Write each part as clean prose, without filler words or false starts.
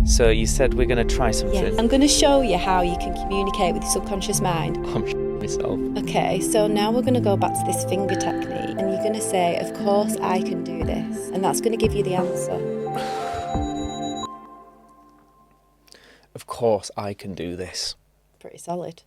So you said we're going to try something. Yeah, I'm going to show you how you can communicate with your subconscious mind. I'm myself. Okay, so now we're going to go back to this finger technique, and you're going to say, of course I can do this, and that's going to give you the answer. Of course I can do this. Pretty solid.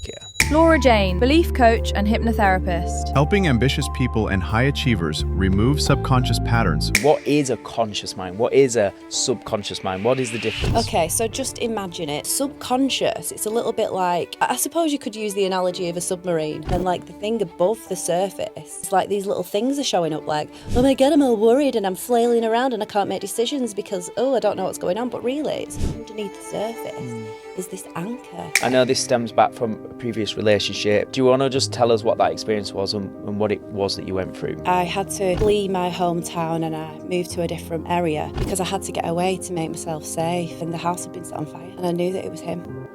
Yeah. Laura Jane, belief coach and hypnotherapist. Helping ambitious people and high achievers remove subconscious patterns. What is a conscious mind? What is a subconscious mind? What is the difference? Okay, so just imagine it. Subconscious, it's a little bit like, I suppose you could use the analogy of a submarine, and like the thing above the surface, it's like these little things are showing up like, oh my God, I'm all worried and I'm flailing around and I can't make decisions because, I don't know what's going on. But really, it's underneath the surface is this anchor. I know this stems back from a previous relationship. Do you want to just tell us what that experience was and what it was that you went through? I had to flee my hometown and I moved to a different area because I had to get away to make myself safe, and the house had been set on fire and I knew that it was him.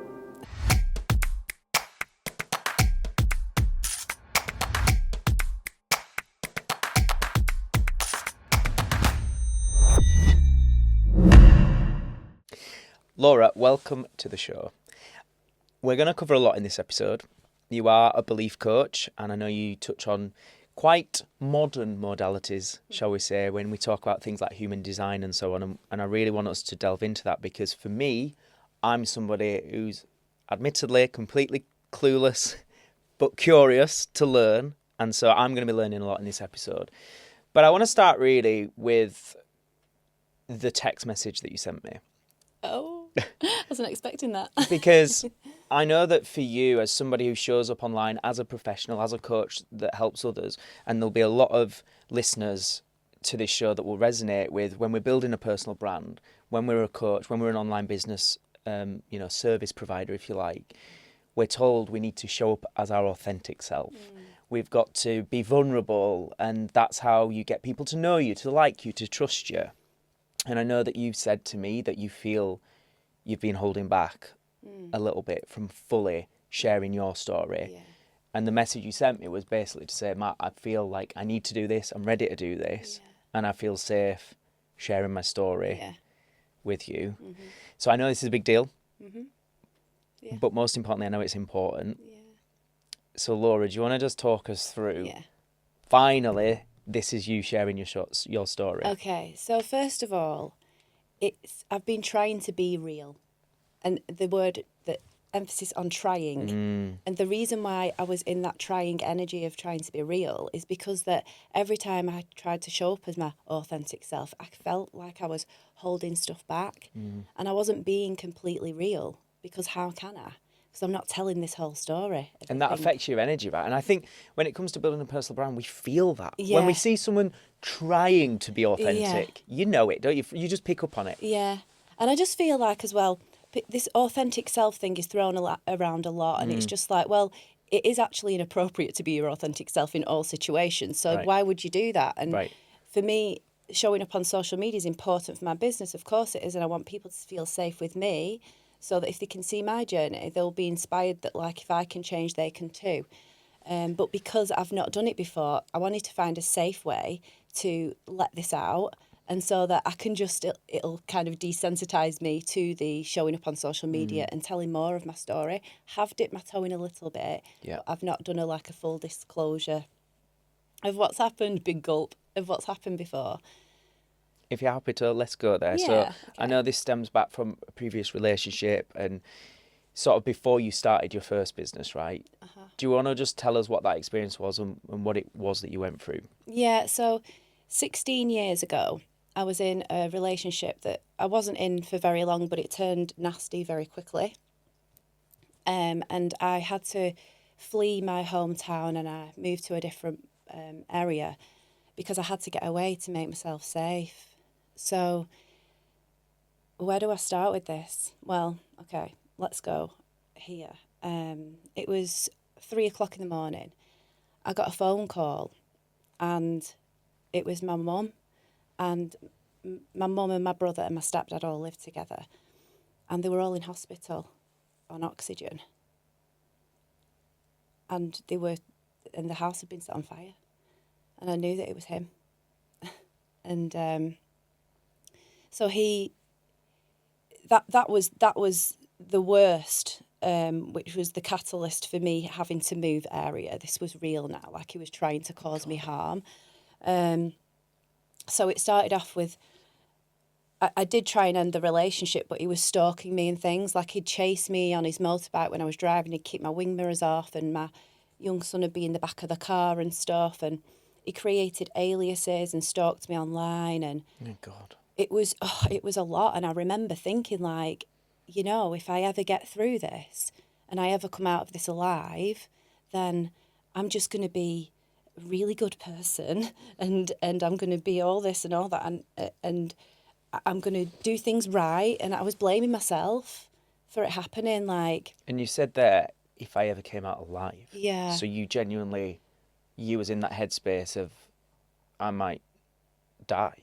Laura, welcome to the show. We're going to cover a lot in this episode. You are a belief coach, and I know you touch on quite modern modalities, shall we say, when we talk about things like human design and so on. And I really want us to delve into that because for me, I'm somebody who's admittedly completely clueless, but curious to learn. And so I'm going to be learning a lot in this episode. But I want to start really with the text message that you sent me. Oh, I wasn't expecting that. Because I know that for you, as somebody who shows up online as a professional, as a coach that helps others, and there'll be a lot of listeners to this show that will resonate with when we're building a personal brand, when we're a coach, when we're an online business, service provider, if you like, we're told we need to show up as our authentic self. We've got to be vulnerable, and that's how you get people to know you, to like you, to trust you. And I know that you've said to me that you feel you've been holding back a little bit from fully sharing your story. Yeah. And the message you sent me was basically to say, Matt, I feel like I need to do this. I'm ready to do this. Yeah. And I feel safe sharing my story with you. Mm-hmm. So I know this is a big deal. Mm-hmm. Yeah. But most importantly, I know it's important. Yeah. So Laura, do you want to just talk us through, finally, this is you sharing your story. Okay, so first of all, I've been trying to be real, and the emphasis on trying. And the reason why I was in that trying energy of trying to be real is because that every time I tried to show up as my authentic self, I felt like I was holding stuff back, and I wasn't being completely real, because how can I? Because I'm not telling this whole story. And that affects your energy, right? And I think when it comes to building a personal brand, we feel that. Yeah. When we see someone trying to be authentic, you know it, don't you? You just pick up on it. Yeah. And I just feel like as well, this authentic self thing is thrown around a lot. And it's just like, well, it is actually inappropriate to be your authentic self in all situations. So why would you do that? And for me, showing up on social media is important for my business. Of course it is. And I want people to feel safe with me, so that if they can see my journey, they'll be inspired that, like, if I can change, they can too. But because I've not done it before, I wanted to find a safe way to let this out, and so that I can just, it'll kind of desensitize me to the showing up on social media and telling more of my story. Have dipped my toe in a little bit, but I've not done a full disclosure of what's happened, big gulp, of what's happened before. If you're happy to, let's go there. Yeah, so okay. I know this stems back from a previous relationship and sort of before you started your first business, right? Do you want to just tell us what that experience was and what it was that you went through? Yeah, so 16 years ago, I was in a relationship that I wasn't in for very long, but it turned nasty very quickly. And I had to flee my hometown and I moved to a different area because I had to get away to make myself safe. So where do I start with this? Well, okay, let's go here. It was 3:00 in the morning. I got a phone call and it was my mum, and my mum and my brother and my stepdad all lived together, and they were all in hospital on oxygen, and the house had been set on fire, and I knew that it was him. And so he that was the worst, which was the catalyst for me having to move area. This was real now, like he was trying to cause me harm. So it started off with, I did try and end the relationship, but he was stalking me and things. Like, he'd chase me on his motorbike when I was driving, he'd keep my wing mirrors off, and my young son would be in the back of the car and stuff. And he created aliases and stalked me online. And Oh, God. it was a lot. And I remember thinking, like, you know, if I ever get through this and I ever come out of this alive, then I'm just going to be a really good person, and I'm going to be all this and all that, and I'm going to do things right. And I was blaming myself for it happening. Like, And you said there, if I ever came out alive. yeah. So you genuinely, you was in that headspace of, I might die.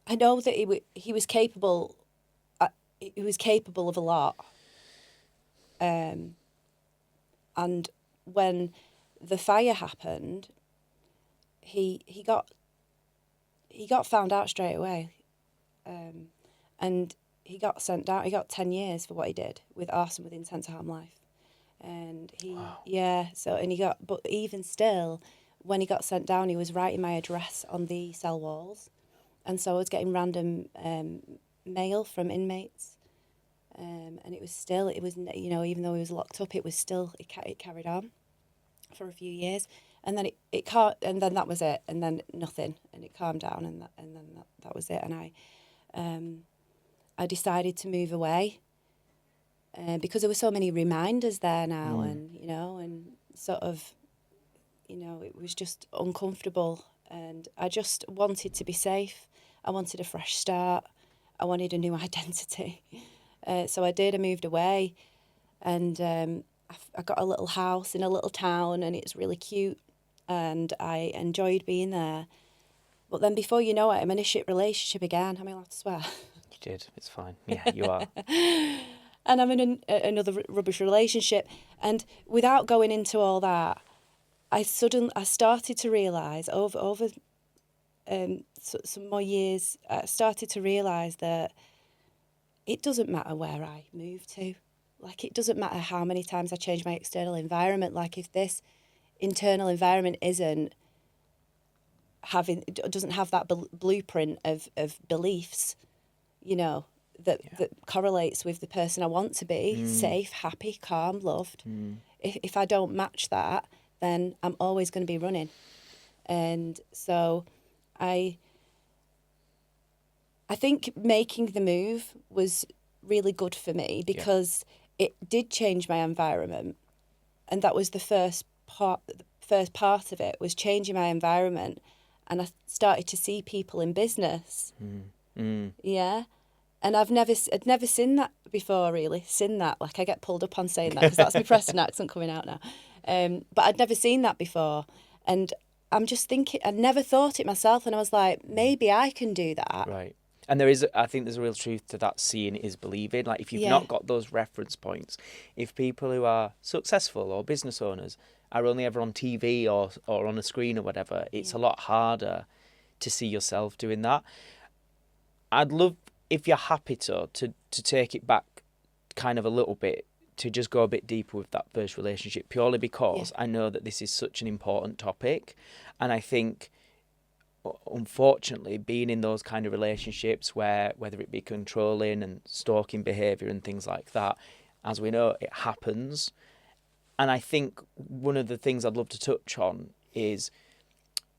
I know that he was capable. He was capable of a lot. And when the fire happened, he got found out straight away. And he got sent down. He got 10 years for what he did with arson with intent to harm life. And but even still, when he got sent down, he was writing my address on the cell walls. And so I was getting random mail from inmates. And it was, you know, even though he was locked up, it carried on for a few years. And then and then that was it. And then nothing. And it calmed down, and then that was it. And I decided to move away because there were so many reminders there now, and, you know, and sort of, you know, it was just uncomfortable, and I just wanted to be safe. I wanted a fresh start. I wanted a new identity. So I did. I moved away, and I got a little house in a little town, and it's really cute, and I enjoyed being there. But then before you know it, I'm in a shit relationship again. Am I allowed to swear? You did. It's fine. Yeah, you are. And I'm in another rubbish relationship. And without going into all that, I started to realise over some more years, I started to realise that it doesn't matter where I move to. Like, it doesn't matter how many times I change my external environment. Like, if this internal environment doesn't have that blueprint of beliefs, you know, that correlates with the person I want to be, safe, happy, calm, loved. If I don't match that, then I'm always going to be running. And so I think making the move was really good for me because it did change my environment. And that was the first part of it, was changing my environment. And I started to see people in business. Yeah. And I'd never seen that before, really. Like, I get pulled up on saying that because that's my Preston accent coming out now. But I'd never seen that before. And I'm just thinking, I never thought it myself. And I was like, maybe I can do that. Right. And I think there's a real truth to that. Seeing is believing. Like, if you've not got those reference points, if people who are successful or business owners are only ever on TV or on a screen or whatever, it's a lot harder to see yourself doing that. I'd love, if you're happy to take it back kind of a little bit, to just go a bit deeper with that first relationship, purely because I know that this is such an important topic. And I think, unfortunately, being in those kind of relationships where, whether it be controlling and stalking behaviour and things like that, as we know, it happens. And I think one of the things I'd love to touch on is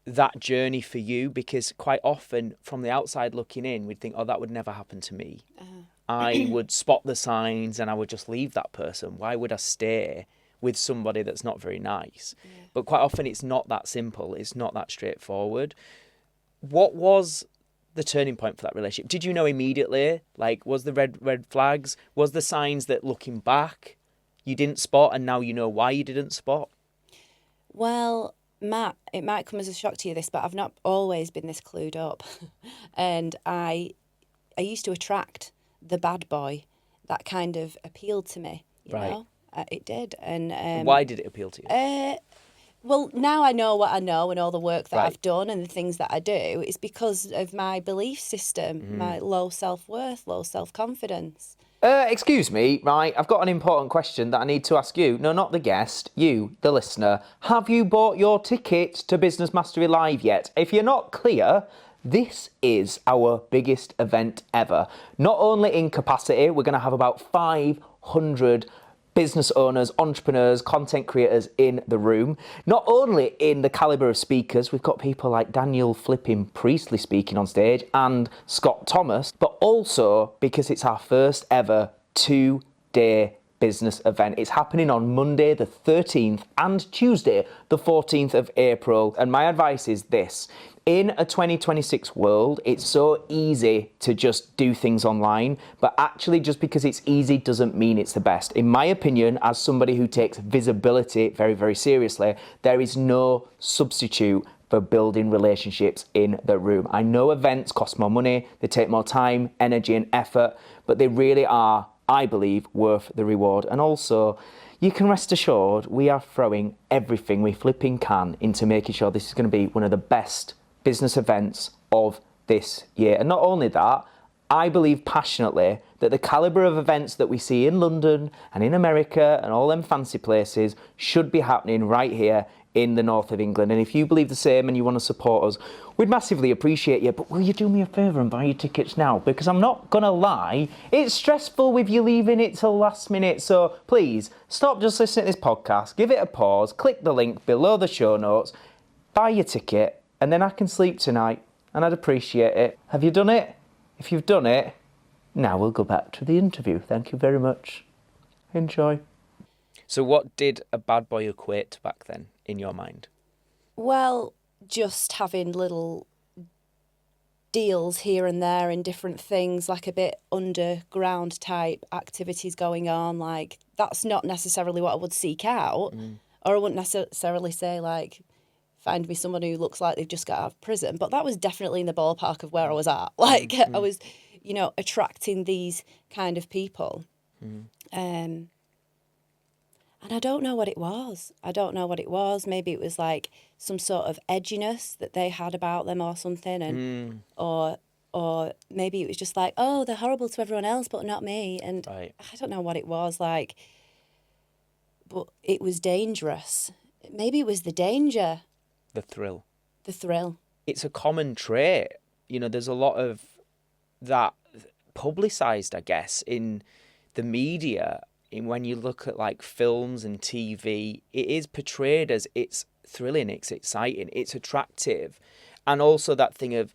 that journey for you, because quite often from the outside looking in, we'd think, oh, that would never happen to me. I would spot the signs and I would just leave that person. Why would I stay with somebody that's not very nice? But quite often it's not that simple. It's not that straightforward. What was the turning point for that relationship? Did you know immediately? Like, was the red flags? Was the signs that looking back you didn't spot, and now you know why you didn't spot? Well, Matt, it might come as a shock to you this, but I've not always been this clued up. And I used to attract the bad boy. That kind of appealed to me, you know? It did. And why did it appeal to you? Well, now I know what I know, and all the work that I've done and the things that I do. It's because of my belief system, my low self-worth, low self-confidence. Excuse me, right, I've got an important question that I need to ask you. No, not the guest, you, the listener. Have you bought your ticket to Business Mastery Live yet? If you're not clear, this is our biggest event ever. Not only in capacity, we're going to have about 500 business owners, entrepreneurs, content creators in the room. Not only in the calibre of speakers, we've got people like Daniel flipping Priestley speaking on stage and Scott Thomas, but also because it's our first ever 2-day business event. It's happening on Monday the 13th and Tuesday the 14th of April. And my advice is this. In a 2026 world, it's so easy to just do things online, but actually just because it's easy doesn't mean it's the best. In my opinion, as somebody who takes visibility very, very seriously, there is no substitute for building relationships in the room. I know events cost more money, they take more time, energy and effort, but they really are, I believe, worth the reward. And also, you can rest assured we are throwing everything we flipping can into making sure this is going to be one of the best business events of this year. And not only that, I believe passionately that the calibre of events that we see in London and in America and all them fancy places should be happening right here in the north of England. And if you believe the same and you want to support us, we'd massively appreciate you. But will you do me a favour and buy your tickets now? Because I'm not going to lie, it's stressful with you leaving it till last minute. So please, stop just listening to this podcast, give it a pause, click the link below the show notes, buy your ticket, and then I can sleep tonight, and I'd appreciate it. Have you done it? If you've done it, now we'll go back to the interview. Thank you very much. Enjoy. So what did a bad boy equate back then, in your mind? Well, just having little deals here and there in different things, like a bit underground type activities going on. Like, that's not necessarily what I would seek out. Or I wouldn't necessarily say, like, find me someone who looks like they've just got out of prison. But that was definitely in the ballpark of where I was at. Like, I was, attracting these kind of people. And I don't know what it was. Maybe it was like some sort of edginess that they had about them or something. And or maybe it was just like, oh, they're horrible to everyone else, but not me. And I don't know what it was like. But it was dangerous. Maybe it was the danger. The thrill. It's a common trait. There's a lot of that publicised, I guess, in the media. When you look at like films and TV, it is portrayed as it's thrilling, it's exciting, it's attractive. And also that thing of,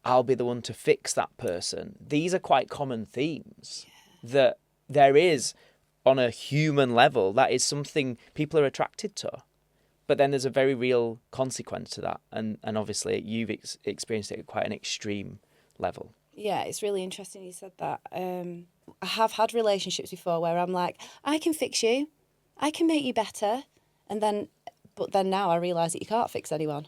I'll be the one to fix that person. These are quite common themes that there is on a human level. That is something people are attracted to. But then there's a very real consequence to that. And obviously you've experienced it at quite an extreme level. Yeah, it's really interesting you said that. I have had relationships before where I'm like, I can fix you. I can make you better. But then now I realise that you can't fix anyone.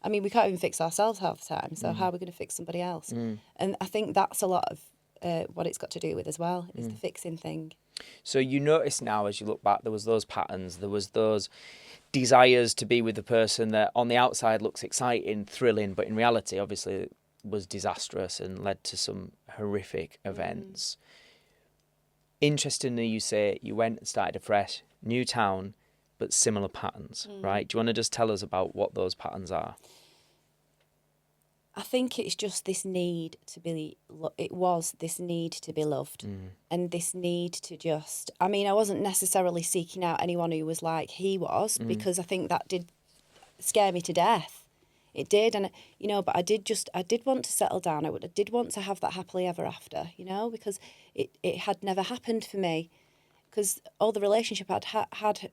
I mean, we can't even fix ourselves half the time. So how are we going to fix somebody else? And I think that's a lot of what it's got to do with as well, is the fixing thing. So you notice now as you look back, there was those patterns, there was those desires to be with the person that on the outside looks exciting, thrilling, but in reality obviously was disastrous and led to some horrific events. Interestingly, you say you went and started afresh, new town, but similar patterns, right? Do you want to just tell us about what those patterns are? I think it's just this need to be, it was this need to be loved and this need to just, I mean, I wasn't necessarily seeking out anyone who was like he was because I think that did scare me to death. It did. And, but I did want to settle down. I did want to have that happily ever after, because it had never happened for me because all the relationship I'd had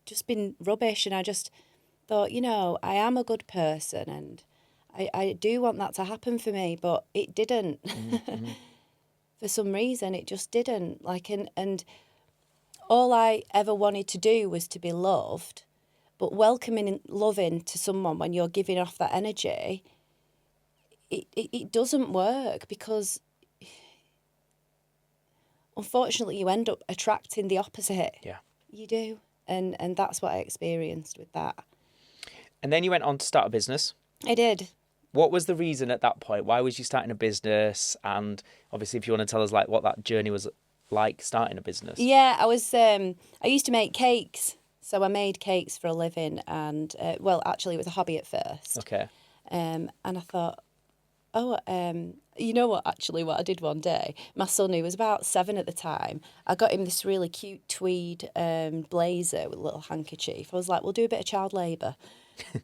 just been rubbish. And I just thought, I am a good person and I do want that to happen for me, but it didn't. For some reason, it just didn't. And all I ever wanted to do was to be loved, but welcoming and loving to someone when you're giving off that energy, it doesn't work because unfortunately you end up attracting the opposite. Yeah. You do. And that's what I experienced with that. And then you went on to start a business. I did. What was the reason at that point? Why was you starting a business? And obviously, if you want to tell us like what that journey was like starting a business? Yeah, I was. I used to make cakes, so I made cakes for a living, and well, actually, it was a hobby at first. Okay. And I thought, oh, you know what? Actually, what I did one day, my son, who was about 7 at the time, I got him this really cute tweed blazer with a little handkerchief. I was like, we'll do a bit of child labour.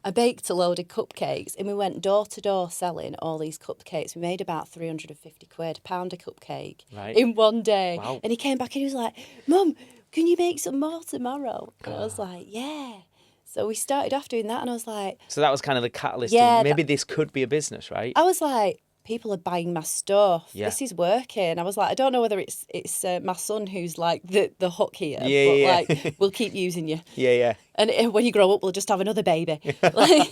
I baked a load of cupcakes, and we went door to door selling all these cupcakes. We made about 350 quid, £1 a cupcake in one day. Wow. And he came back and he was like, Mum, can you make some more tomorrow? And I was like, yeah. So we started off doing that, and I was like... So that was kind of the catalyst. Yeah, Maybe this could be a business, right? I was like, people are buying my stuff. Yeah. This is working. I was like, I don't know whether it's my son who's like the hook here, but Yeah. like, we'll keep using you. Yeah. And when you grow up, we'll just have another baby. Like,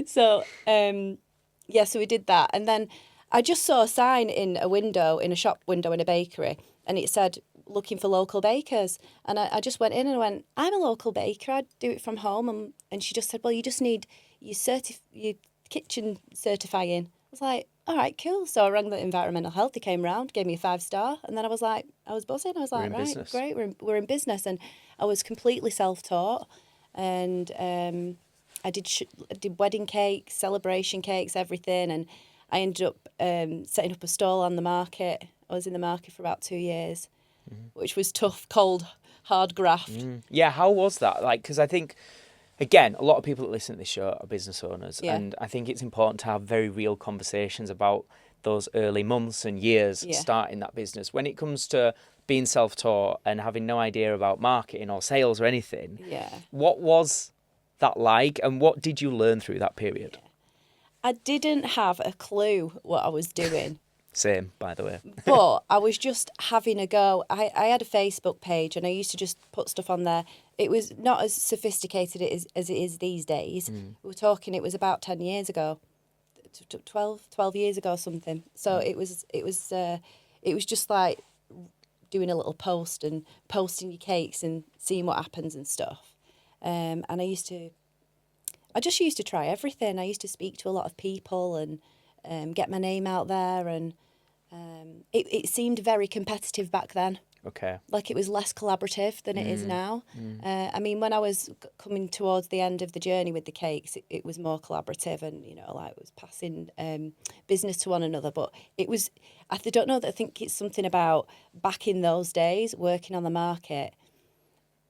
so, so we did that. And then I just saw a sign in a shop window in a bakery, and it said, looking for local bakers. And I just went in and I went, I'm a local baker. I'd do it from home. And she just said, well, you just need your kitchen certifying. I was like, all right, cool. So I rang the environmental health. They came round, gave me a 5-star. And then I was like, I was buzzing. I was like, right, business. great, we're in business. And I was completely self-taught. And I did wedding cakes, celebration cakes, everything. And I ended up setting up a stall on the market. I was in the market for about 2 years, which was tough, cold, hard graft. Yeah, how was that? Like, because I think, again, a lot of people that listen to this show are business owners, and I think it's important to have very real conversations about those early months and years starting that business. When it comes to being self-taught and having no idea about marketing or sales or anything, what was that like, and what did you learn through that period? I didn't have a clue what I was doing. Same, by the way. But I was just having a go. I had a Facebook page, and I used to just put stuff on there. It was not as sophisticated as it is these days. We were talking, it was about 10 years ago, 12 years ago or something. So it was just like doing a little post and posting your cakes and seeing what happens and stuff. And I just used to try everything. I used to speak to a lot of people and get my name out there, and it seemed very competitive back then. Okay. Like, it was less collaborative than it is now. I mean, when I was coming towards the end of the journey with the cakes, it was more collaborative, and, you know, like, it was passing business to one another. But it was, I don't know, I think it's something about back in those days, working on the market,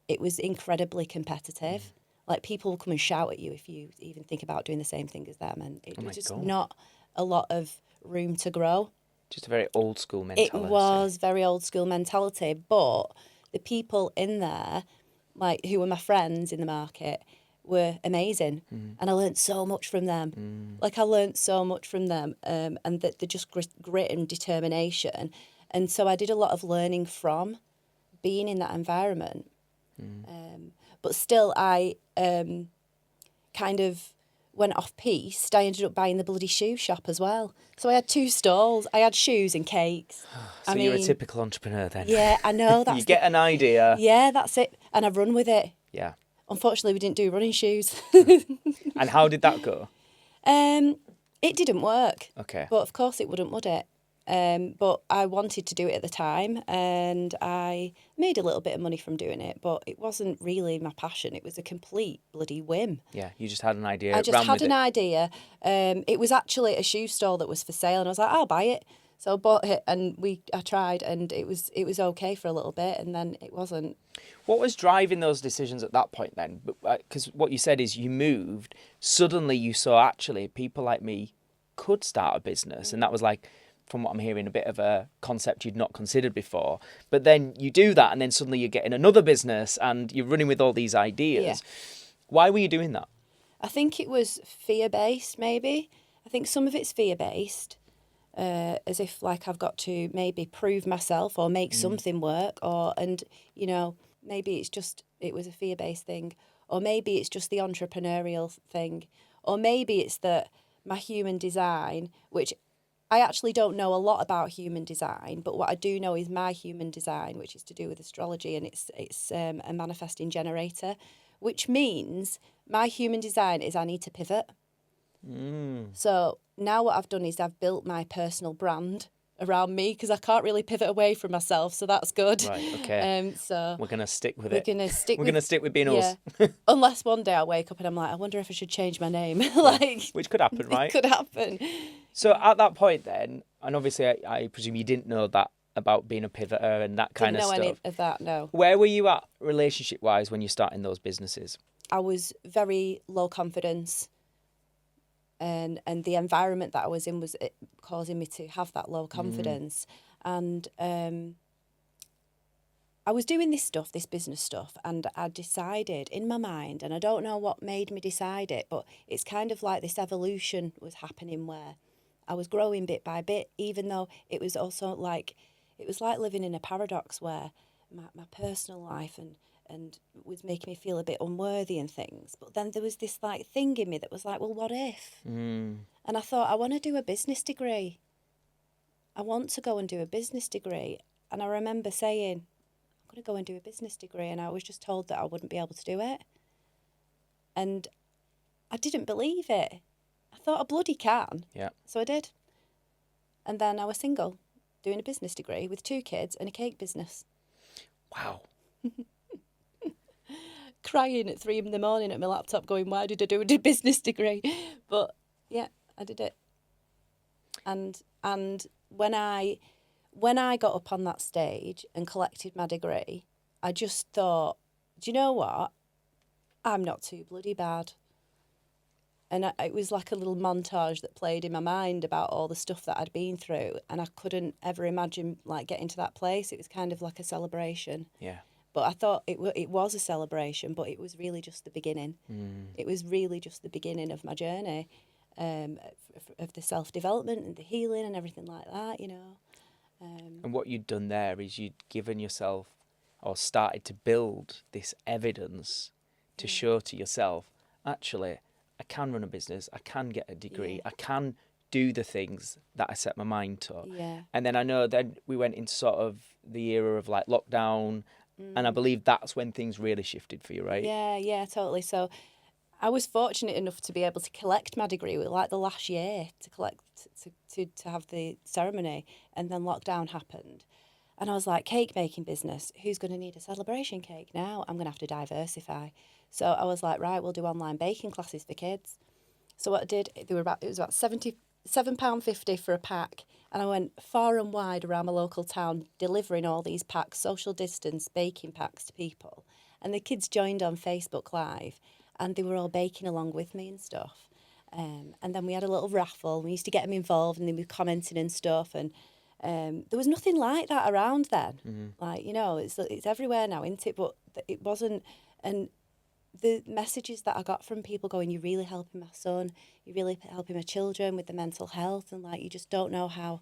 it was incredibly competitive. Like, people will come and shout at you if you even think about doing the same thing as them, and it was just not a lot of room to grow. Just a very old school mentality. It was very old school mentality, but the people in there, like, who were my friends in the market, were amazing, and I learnt so much from them. Like, I learnt so much from them, and that they're just grit and determination, and so I did a lot of learning from being in that environment. But still, I kind of went off-piste. I ended up buying the bloody shoe shop as well. So I had 2 stalls. I had shoes and cakes. So you're a typical entrepreneur then. Yeah, I know. That's You get an idea. Yeah, that's it. And I've run with it. Yeah. Unfortunately, we didn't do running shoes. And how did that go? It didn't work. Okay. But of course it wouldn't, would it? But I wanted to do it at the time, and I made a little bit of money from doing it, but it wasn't really my passion. It was a complete bloody whim. Yeah, you just had an idea. I just had an idea. It was actually a shoe store that was for sale, and I was like, I'll buy it. So I bought it, and I tried, and it was okay for a little bit, and then it wasn't. What was driving those decisions at that point then? Because what you said is you moved, suddenly you saw actually people like me could start a business, and that was like, from what I'm hearing, a bit of a concept you'd not considered before. But then you do that, and then suddenly you're getting another business, and you're running with all these ideas. Yeah. Why were you doing that? I think it was fear-based, maybe. I think some of it's fear-based, as if, like, I've got to maybe prove myself or make something work, and, you know, maybe it was a fear-based thing, or maybe it's just the entrepreneurial thing, or maybe it's that my human design, which I actually don't know a lot about human design, but what I do know is my human design, which is to do with astrology, and it's a manifesting generator, which means my human design is I need to pivot. So now what I've done is I've built my personal brand around me because I can't really pivot away from myself, so that's good. Right, okay. So We're going to stick with we're it. gonna stick. We're going to stick with being yeah. us. Unless one day I wake up and I'm like, I wonder if I should change my name. Like, Which could happen, right? it could happen. So at that point then, and obviously I presume you didn't know that about being a pivoter and that kind Didn't of know stuff. any of that. No, Where were you at relationship-wise when you're starting those businesses? I was very low confidence. And the environment that I was in was causing me to have that low confidence. And I was doing this business stuff, and I decided in my mind, and I don't know what made me decide it, but it's kind of like this evolution was happening where I was growing bit by bit, even though it was also like, it was like living in a paradox where my personal life and was making me feel a bit unworthy and things. But then there was this like thing in me that was like, well, what if? And I thought, I want to do a business degree. I want to go and do a business degree. And I remember saying, I'm going to go and do a business degree. And I was just told that I wouldn't be able to do it. And I didn't believe it. I thought I bloody can. Yeah. So I did. And then I was single, doing a business degree with 2 kids and a cake business. Wow. Crying at 3 in the morning at my laptop going, why did I do a business degree? But yeah, I did it. And when I got up on that stage and collected my degree, I just thought, do you know what? I'm not too bloody bad. And it was like a little montage that played in my mind about all the stuff that I'd been through, and I couldn't ever imagine like getting to that place. It was kind of like a celebration. Yeah. But I thought it was a celebration, but it was really just the beginning. It was really just the beginning of my journey, of the self-development and the healing and everything like that, you know. And what you'd done there is you'd given yourself, or started to build this evidence to show to yourself, actually, I can run a business, I can get a degree, I can do the things that I set my mind to. Yeah. And then I know then we went into sort of the era of like lockdown, and I believe that's when things really shifted for you, right? Yeah, totally. So I was fortunate enough to be able to collect my degree with like the last year to have the ceremony, and then lockdown happened. And I was like, cake making business, who's going to need a celebration cake now? I'm going to have to diversify. So I was like, right, we'll do online baking classes for kids. So what I did, it was about £77.50 for a pack. And I went far and wide around my local town delivering all these packs, social distance baking packs to people. And the kids joined on Facebook Live, and they were all baking along with me and stuff. And then we had a little raffle. We used to get them involved, and they were commenting and stuff. And there was nothing like that around then. Like, you know, it's everywhere now, isn't it? But it wasn't. And the messages that I got from people going, you're really helping my son, you're really helping my children with the mental health, and like, you just don't know how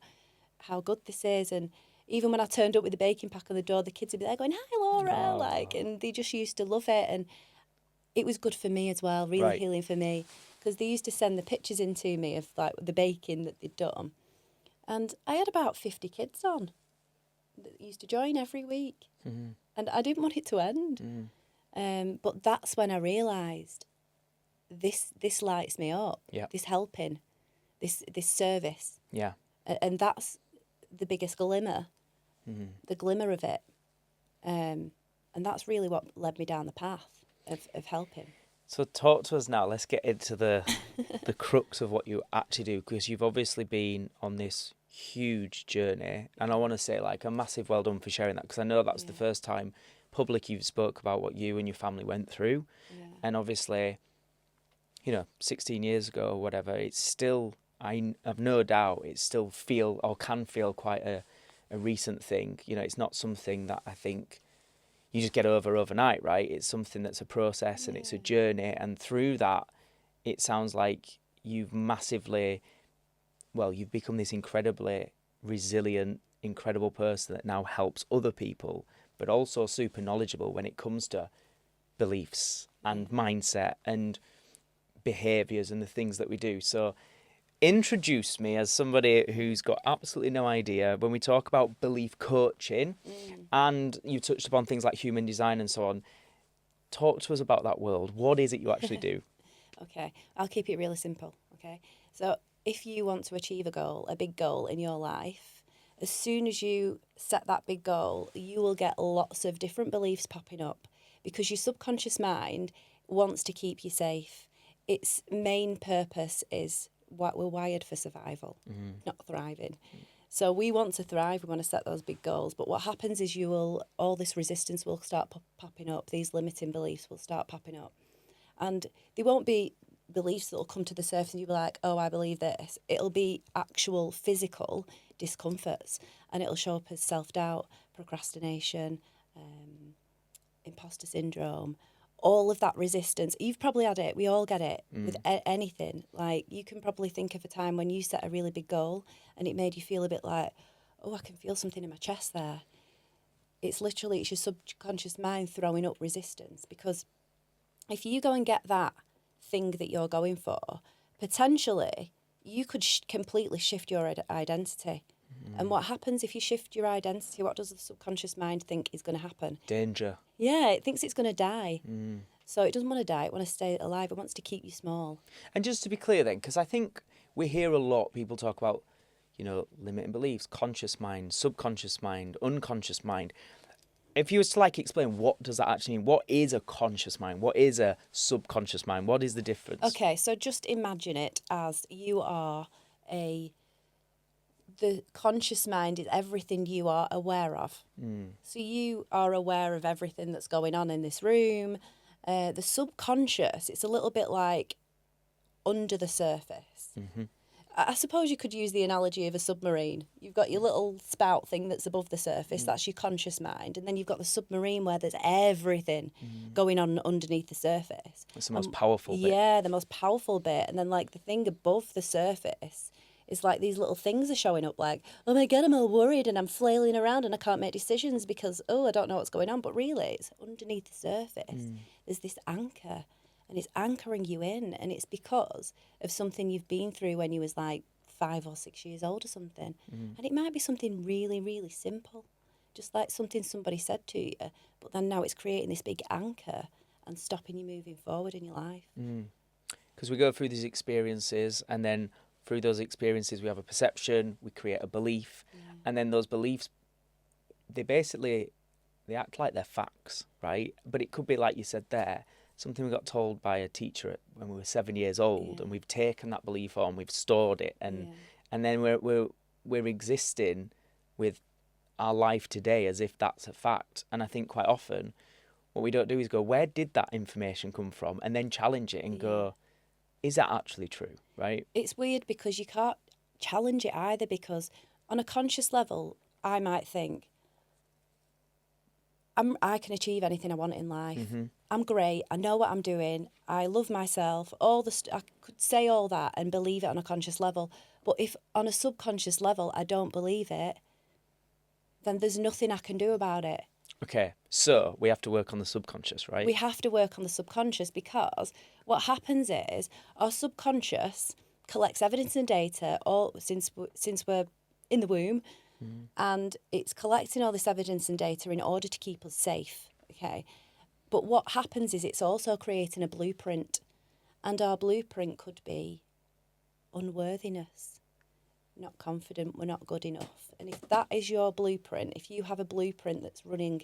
good this is. And even when I turned up with the baking pack on the door, the kids would be there going, hi Laura, like, and they just used to love it. And it was good for me as well, really healing for me, because they used to send the pictures in to me of like the baking that they'd done. And I had about 50 kids on that used to join every week. And I didn't want it to end. But that's when I realised this lights me up. Yeah. This helping, this service. Yeah. And that's the biggest glimmer, the glimmer of it. And that's really what led me down the path of helping. So talk to us now. Let's get into the crux of what you actually do, because you've obviously been on this huge journey, and I want to say like a massive well done for sharing that, because I know that's the first time public you've spoke about what you and your family went through. And obviously, you know, 16 years ago or whatever, it's still, I have no doubt it still can feel quite a recent thing. You know, it's not something that I think you just get over overnight, right? It's something that's a process and it's a journey. And through that, it sounds like you've become this incredibly resilient, incredible person that now helps other people, but also super knowledgeable when it comes to beliefs and mindset and behaviours and the things that we do. So introduce me as somebody who's got absolutely no idea when we talk about belief coaching, and you touched upon things like human design and so on. Talk to us about that world. What is it you actually do? Okay, I'll keep it really simple, okay? So if you want to achieve a goal, a big goal in your life, as soon as you set that big goal, you will get lots of different beliefs popping up because your subconscious mind wants to keep you safe. Its main purpose is what we're wired for survival, not thriving. So we want to thrive, we want to set those big goals. But what happens is all this resistance will start popping up, these limiting beliefs will start popping up. And they won't be beliefs that will come to the surface and you'll be like, oh, I believe this. It'll be actual physical discomforts, and it'll show up as self-doubt, procrastination, imposter syndrome, all of that resistance. You've probably had it. We all get it with anything. Like, you can probably think of a time when you set a really big goal and it made you feel a bit like, oh, I can feel something in my chest there. It's your subconscious mind throwing up resistance, because if you go and get that thing that you're going for, potentially you could completely shift your identity. And what happens if you shift your identity? What does the subconscious mind think is going to happen? Danger. Yeah, it thinks it's going to die. So it doesn't want to die. It wants to stay alive. It wants to keep you small. And just to be clear then, because I think we hear a lot, people talk about, limiting beliefs, conscious mind, subconscious mind, unconscious mind. If you was to explain, what does that actually mean? What is a conscious mind? What is a subconscious mind? What is the difference? Okay, so just imagine it as you are the conscious mind is everything you are aware of. So you are aware of everything that's going on in this room. The subconscious, it's a little bit like under the surface. I suppose you could use the analogy of a submarine. You've got your little spout thing that's above the surface, that's your conscious mind. And then you've got the submarine where there's everything going on underneath the surface. It's the most powerful bit. Yeah, the most powerful bit. And then the thing above the surface is these little things are showing up like, oh my God, I'm all worried and I'm flailing around and I can't make decisions because, I don't know what's going on. But really, it's underneath the surface. There's this anchor, and it's anchoring you in. And it's because of something you've been through when you was 5 or 6 years old or something. And it might be something really, really simple, just like something somebody said to you. But then now it's creating this big anchor and stopping you moving forward in your life. Because we go through these experiences, and then through those experiences, we have a perception, we create a belief, and then those beliefs, they act like they're facts, right? But it could be, like you said there, something we got told by a teacher when we were 7 years old, and we've taken that belief on, we've stored it, and then we're existing with our life today as if that's a fact. And I think quite often, what we don't do is go, where did that information come from? And then challenge it and go, is that actually true, right? It's weird because you can't challenge it either, because on a conscious level, I might think, I can achieve anything I want in life. I'm great. I know what I'm doing. I love myself. I could say all that and believe it on a conscious level. But if on a subconscious level I don't believe it, then there's nothing I can do about it. Okay, so we have to work on the subconscious, right? We have to work on the subconscious, because what happens is our subconscious collects evidence and data since we're in the womb, and it's collecting all this evidence and data in order to keep us safe, okay? But what happens is it's also creating a blueprint, and our blueprint could be unworthiness, not confident, we're not good enough. And if that is your blueprint, if you have a blueprint that's running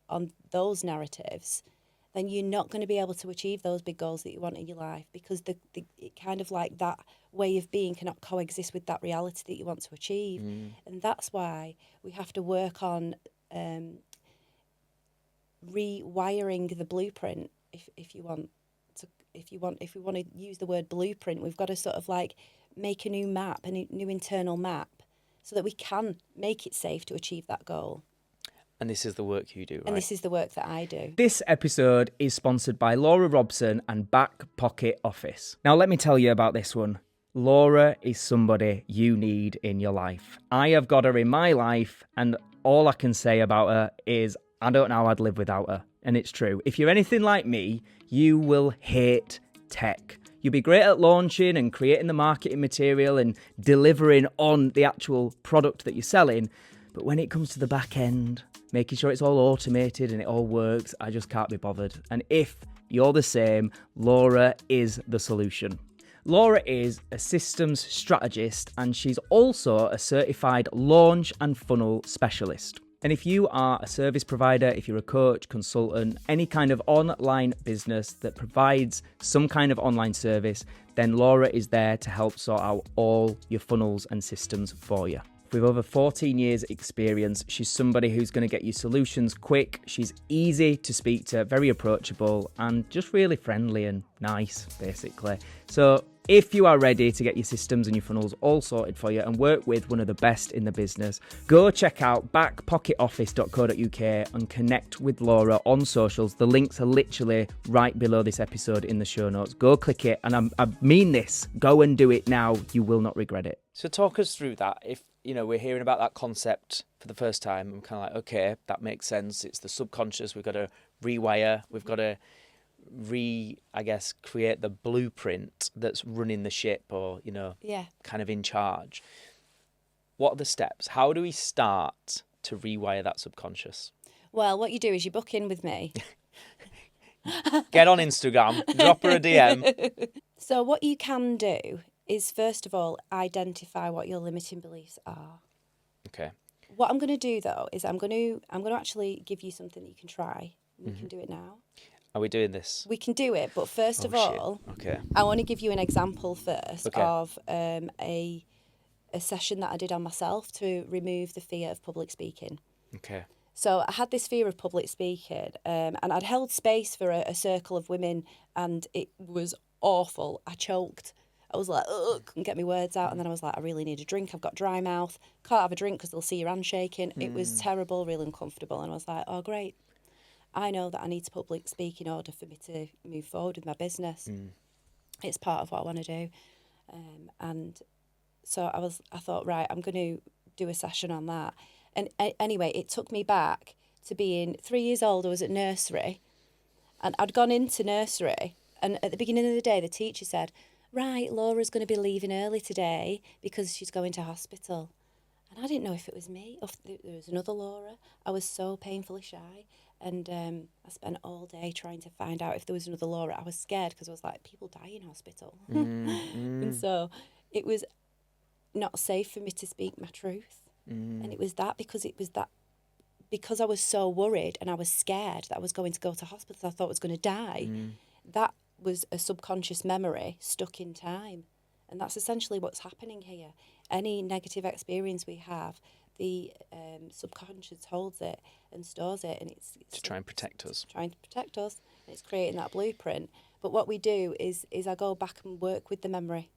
on those narratives, then you're not going to be able to achieve those big goals that you want in your life, because it kind of that way of being cannot coexist with that reality that you want to achieve. And that's why we have to work on rewiring the blueprint. If we want to use the word blueprint, we've got to sort of make a new map, a new internal map, so that we can make it safe to achieve that goal. And this is the work you do, right? And this is the work that I do. This episode is sponsored by Laura Robson and Back Pocket Office. Now, let me tell you about this one. Laura is somebody you need in your life. I have got her in my life, and all I can say about her is I don't know how I'd live without her. And it's true. If you're anything like me, you will hate tech. You'll be great at launching and creating the marketing material and delivering on the actual product that you're selling. But when it comes to the back end, making sure it's all automated and it all works, I just can't be bothered. And if you're the same, Laura is the solution. Laura is a systems strategist and she's also a certified launch and funnel specialist. And if you are a service provider, if you're a coach, consultant, any kind of online business that provides some kind of online service, then Laura is there to help sort out all your funnels and systems for you. With over 14 years experience, she's somebody who's going to get you solutions quick. She's easy to speak to, very approachable, and just really friendly and nice, basically. So if you are ready to get your systems and your funnels all sorted for you and work with one of the best in the business, go check out backpocketoffice.co.uk and connect with Laura on socials. The links are literally right below this episode in the show notes. Go click it, and I mean this. Go and do it now. You will not regret it. So talk us through that. If, we're hearing about that concept for the first time, I'm kind of like, okay, that makes sense. It's the subconscious. We've got to rewire. We've got to create the blueprint that's running the ship or, kind of in charge. What are the steps? How do we start to rewire that subconscious? Well, what you do is you book in with me. Get on Instagram, drop her a DM. So what you can do is, first of all, identify what your limiting beliefs are. Okay. What I'm going to do, though, is I'm going to actually give you something that you can try. We can do it now. Are we doing this? We can do it, but first of all, okay, I want to give you an example first Okay. of a session that I did on myself to remove the fear of public speaking. Okay. So I had this fear of public speaking, and I'd held space for a circle of women, and it was awful. I choked. I was like, ugh, couldn't get my words out. And then I was like, I really need a drink. I've got dry mouth. Can't have a drink because they'll see your hand shaking. It was terrible, really uncomfortable. And I was like, oh, great. I know that I need to public speak in order for me to move forward with my business. It's part of what I want to do. And so I thought, right, I'm going to do a session on that. And anyway, it took me back to being 3 years old. I was at nursery, and I'd gone into nursery. And at the beginning of the day, the teacher said, right, Laura's going to be leaving early today because she's going to hospital. And I didn't know if it was me or if there was another Laura. I was so painfully shy. And I spent all day trying to find out if there was another Laura. I was scared because I was like, people die in hospital. And so it was not safe for me to speak my truth. And it was that because I was so worried and I was scared that I was going to go to hospital, I thought I was going to die. That was a subconscious memory stuck in time. And that's essentially what's happening here. Any negative experience we have, the subconscious holds it and stores it, and it's to try and protect us. Trying to protect us, and it's creating that blueprint. But what we do is I go back and work with the memory,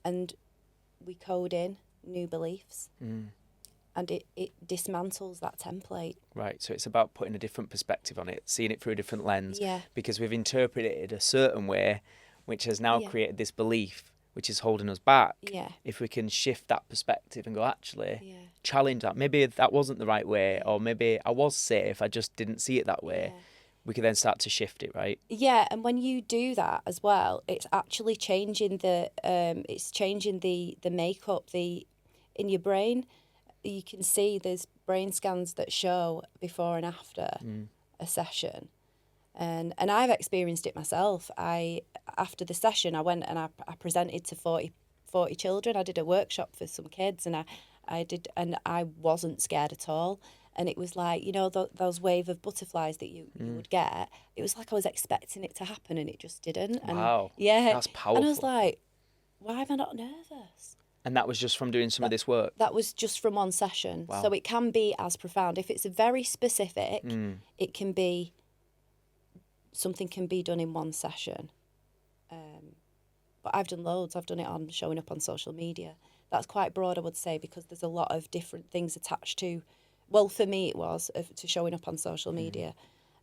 and we code in new beliefs, and it dismantles that template. Right, so it's about putting a different perspective on it, seeing it through a different lens, Yeah. because we've interpreted it a certain way, which has now created this belief, which is holding us back. Yeah. If we can shift that perspective and go, actually, Yeah. challenge that. Maybe that wasn't the right way, or maybe I was safe, I just didn't see it that way. Yeah. We can then start to shift it, right? Yeah, and when you do that as well, it's actually changing the makeup in your brain. You can see there's brain scans that show before and after a session. And I've experienced it myself. After the session, I went and I presented to 40 children. I did a workshop for some kids, and I wasn't scared at all. And it was like, those wave of butterflies that you would get. It was like I was expecting it to happen, and it just didn't. And Wow. yeah, That's powerful. And I was like, why am I not nervous? And that was just from doing some of this work? That was just from one session. Wow. So it can be as profound. If it's very specific, it can be, something can be done in one session. But I've done loads. I've done it on showing up on social media. That's quite broad, I would say, because there's a lot of different things attached to, well, for me it was, to showing up on social media.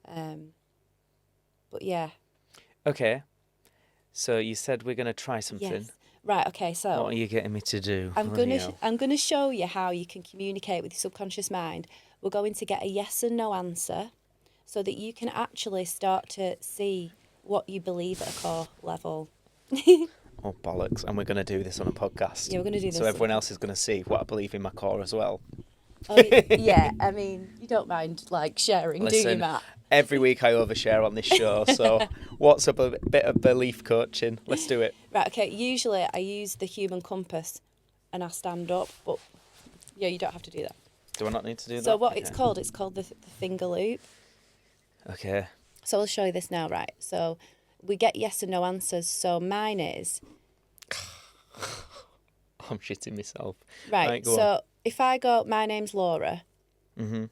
But yeah. Okay. So you said we're going to try something. Yes. Right, okay, so What are you getting me to do? I'm gonna show you how you can communicate with your subconscious mind. We're going to get a yes and no answer so that you can actually start to see what you believe at a core level. Oh, bollocks. And we're going to do this on a podcast. Yeah, we're going to do this. So everyone else is going to see what I believe in my core as well. Oh, yeah, I mean, you don't mind, like, sharing, do you, Listen, Matt? Every week I overshare on this show, so what's up a bit of belief coaching? Let's do it. Right, okay. Usually I use the human compass and I stand up, but yeah, you don't have to do that. Do I not need to do that? So what Okay. it's called the finger loop. Okay. So I'll show you this now, right? So we get yes and no answers. So mine is, I'm shitting myself. right, go so on. if I go, my name's Laura, Mm-hmm.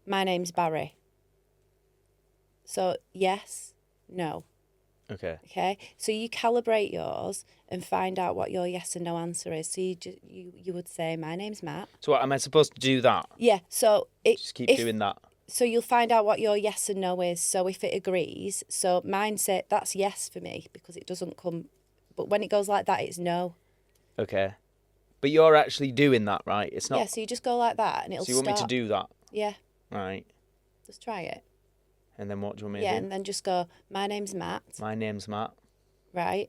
my name's Barry. So yes, no. Okay. Okay, so you calibrate yours and find out what your yes and no answer is. So you would say, my name's Matt. So what, am I supposed to do that? Yeah, so Just keep doing that. So you'll find out what your yes and no is. So if it agrees, so mine say that's yes for me because it doesn't come, but when it goes like that, it's no. Okay. But you're actually doing that, right? It's not. Yeah, so you just go like that and it'll So you want me to stop. do that, Yeah, right? just try it. And then what do you want me Yeah, to do? and then just go, my name's Matt, My name's Matt. right?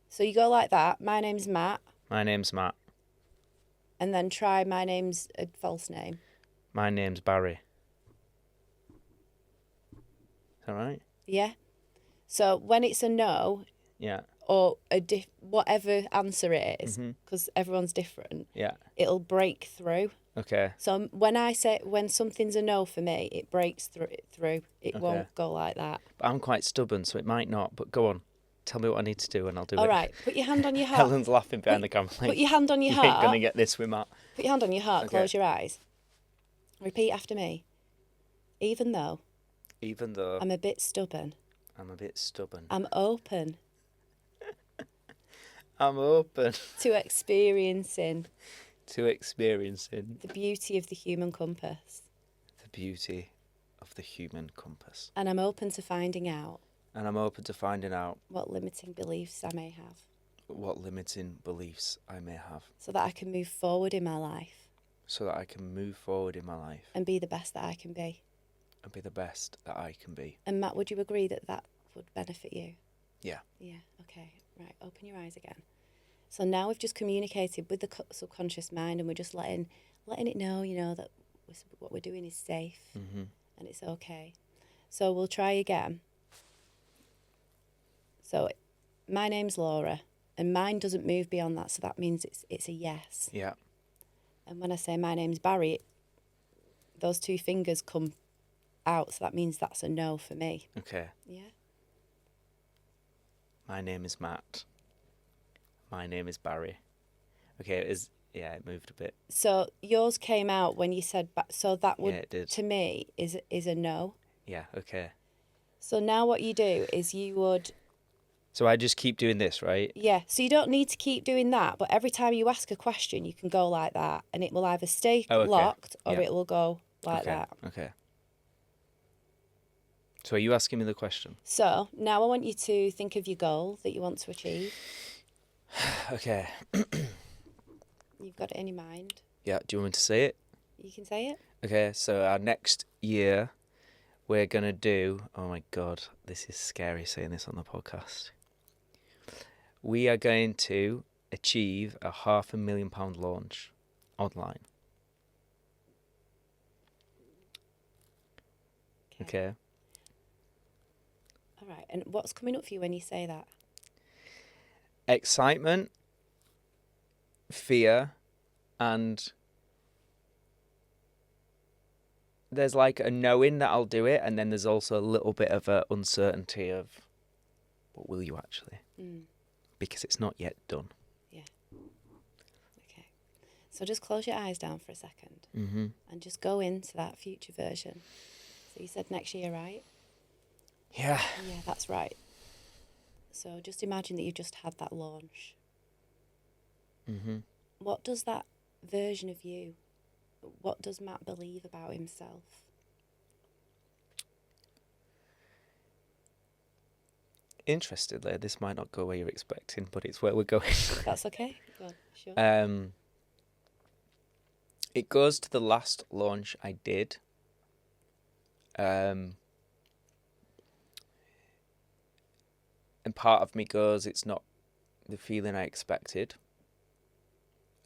So you go like that, my name's Matt, My name's Matt. and then try my name's a false name. My name's Barry. Is that right? Yeah. So when it's a no Yeah. or whatever answer it is, Mm-hmm. because everyone's different, Yeah. it'll break through. Okay. So when something's a no for me, it breaks through. It Okay. won't go like that. But I'm quite stubborn, so it might not. But go on. Tell me what I need to do and I'll do All it. right, put your hand on your heart. Helen's laughing behind the camera. Put your hand on your You ain't heart. going to get this with Matt. Put your hand on your heart. Okay. Close your eyes. Repeat after me. Even though Even though I'm a bit stubborn, I'm a bit stubborn, I'm open I'm open to experiencing to experiencing the beauty of the human compass. the beauty of the human compass. And I'm open to finding out And I'm open to finding out what limiting beliefs I may have what limiting beliefs I may have so that I can move forward in my life so that I can move forward in my life and be the best that I can be. and be the best that I can be. And Matt, would you agree that that would benefit you? Yeah. Yeah, okay. Right, open your eyes again. So now we've just communicated with the subconscious mind and we're just letting it know, that what we're doing is safe Mm-hmm. and it's okay. So we'll try again. So my name's Laura and mine doesn't move beyond that, so that means it's a yes. Yeah. And when I say my name's Barry, those two fingers come out, so that means that's a no for me. Okay. Yeah? My name is Matt. My name is Barry. Okay, it moved a bit. So yours came out when you said, so that would, Yeah, it did. to me, is a no. Yeah, okay. So now what you do is you would, So I just keep doing this, right? yeah, so you don't need to keep doing that, but every time you ask a question, you can go like that, and it will either stay Oh, okay. locked or Yeah. it will go like Okay. that. Okay. So are you asking me the question? So now I want you to think of your goal that you want to achieve. Okay. You've got it in your mind. Yeah, do you want me to say it? You can say it. Okay, so our next year, we're going to do... Oh my God, this is scary saying this on the podcast. We are going to achieve a £500,000 launch online. Okay. All right. And what's coming up for you when you say that? Excitement, fear, and there's like a knowing that I'll do it, and then there's also a little bit of a uncertainty of, but will you actually? Because it's not yet done. Yeah. Okay. So just close your eyes down for a second Mm-hmm. and just go into that future version. So you said next year, right? Yeah. Yeah, that's right. So just imagine that you've just had that launch. Mm-hmm. What does that version of you, what does Matt believe about himself? Interestingly, this might not go where you're expecting, but it's where we're going. That's okay. Go on, sure. It goes to the last launch I did. And part of me goes, it's not the feeling I expected.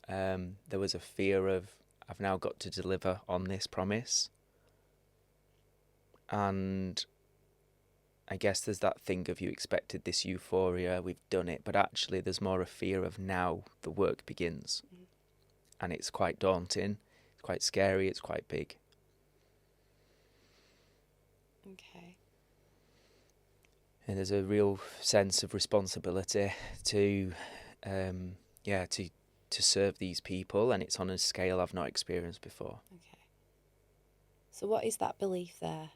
There was a fear of, I've now got to deliver on this promise. And I guess there's that thing of you expected this euphoria, we've done it, but actually there's more a fear of now the work begins. And it's quite daunting, it's quite scary, it's quite big. Okay. And there's a real sense of responsibility to serve these people, and it's on a scale I've not experienced before. Okay. So what is that belief there?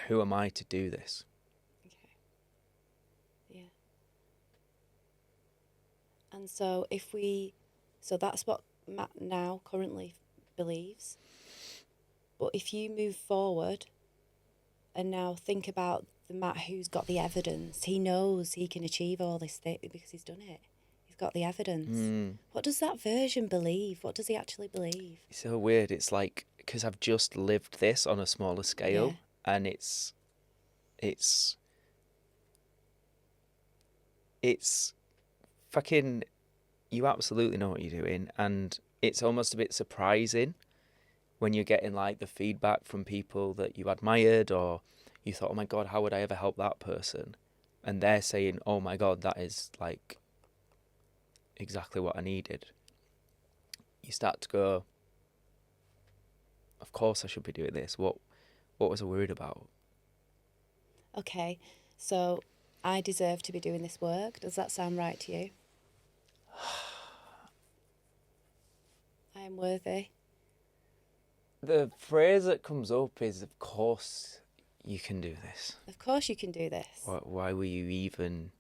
Who am I to do this? Okay. Yeah. And so so that's what Matt now currently believes. But if you move forward and now think about the Matt who's got the evidence, he knows he can achieve all this thing because he's done it. He's got the evidence. What does that version believe? What does he actually believe? It's so weird. It's like, because I've just lived this on a smaller scale, and it's fucking, you absolutely know what you're doing, and it's almost a bit surprising when you're getting like the feedback from people that you admired, or you thought, oh my God, how would I ever help that person? And they're saying, oh my God, that is like exactly what I needed. You start to go, of course I should be doing this. What was I worried about? Okay, so I deserve to be doing this work. Does that sound right to you? I am worthy. The phrase that comes up is, of course you can do this. Of course you can do this. Why were you even...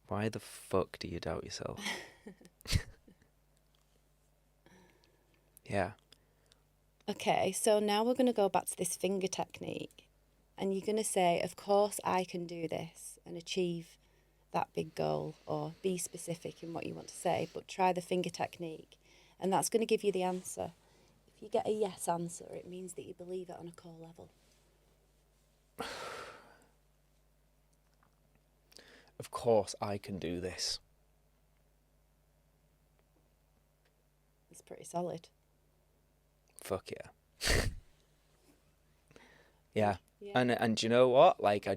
Why the fuck do you doubt yourself? Yeah. Okay, so now we're going to go back to this finger technique. And you're going to say, of course I can do this and achieve that big goal, or be specific in what you want to say, but try the finger technique. And that's going to give you the answer. If you get a yes answer, it means that you believe it on a core level. Of course I can do this. It's pretty solid. Fuck yeah. Yeah. Yeah. And do you know what? Like, I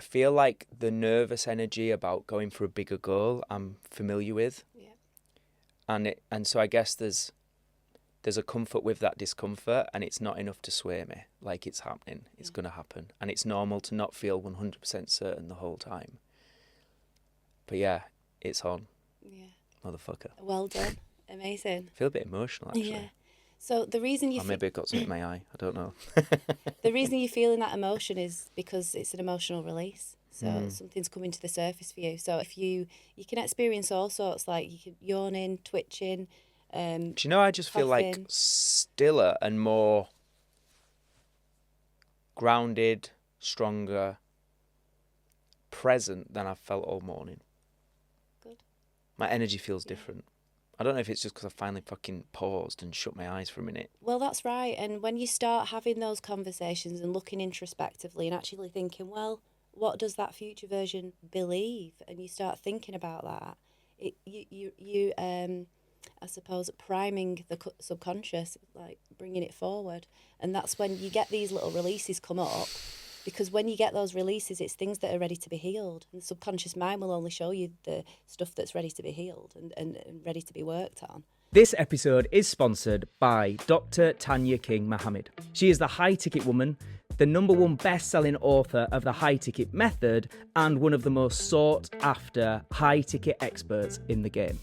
feel like the nervous energy about going for a bigger goal I'm familiar with. Yeah. And so I guess there's a comfort with that discomfort, and it's not enough to sway me. Like, it's happening. It's going to happen. And it's normal to not feel 100% certain the whole time. But yeah, it's on. Yeah. Motherfucker. Well done. Amazing. I feel a bit emotional, actually. Yeah. So the reason you Or maybe I've got something in my eye. I don't know. the reason you're feeling that emotion is because it's an emotional release. So something's coming to the surface for you. So if you can experience all sorts, like you can yawning, twitching. Do you know, I just feel like coughing. stiller and more grounded, stronger, present than I've felt all morning. Good. My energy feels different. I don't know if it's just because I finally fucking paused and shut my eyes for a minute. Well, that's right. And when you start having those conversations and looking introspectively and actually thinking, well, what does that future version believe? And you start thinking about that, you I suppose, priming the subconscious, like bringing it forward. And that's when you get these little releases come up, because when you get those releases, it's things that are ready to be healed. And the subconscious mind will only show you the stuff that's ready to be healed and ready to be worked on. This episode is sponsored by Dr. Tania King-Mohammad. She is the High Ticket Woman, the #1 best-selling author of the High Ticket Method, and one of the most sought-after high ticket experts in the game.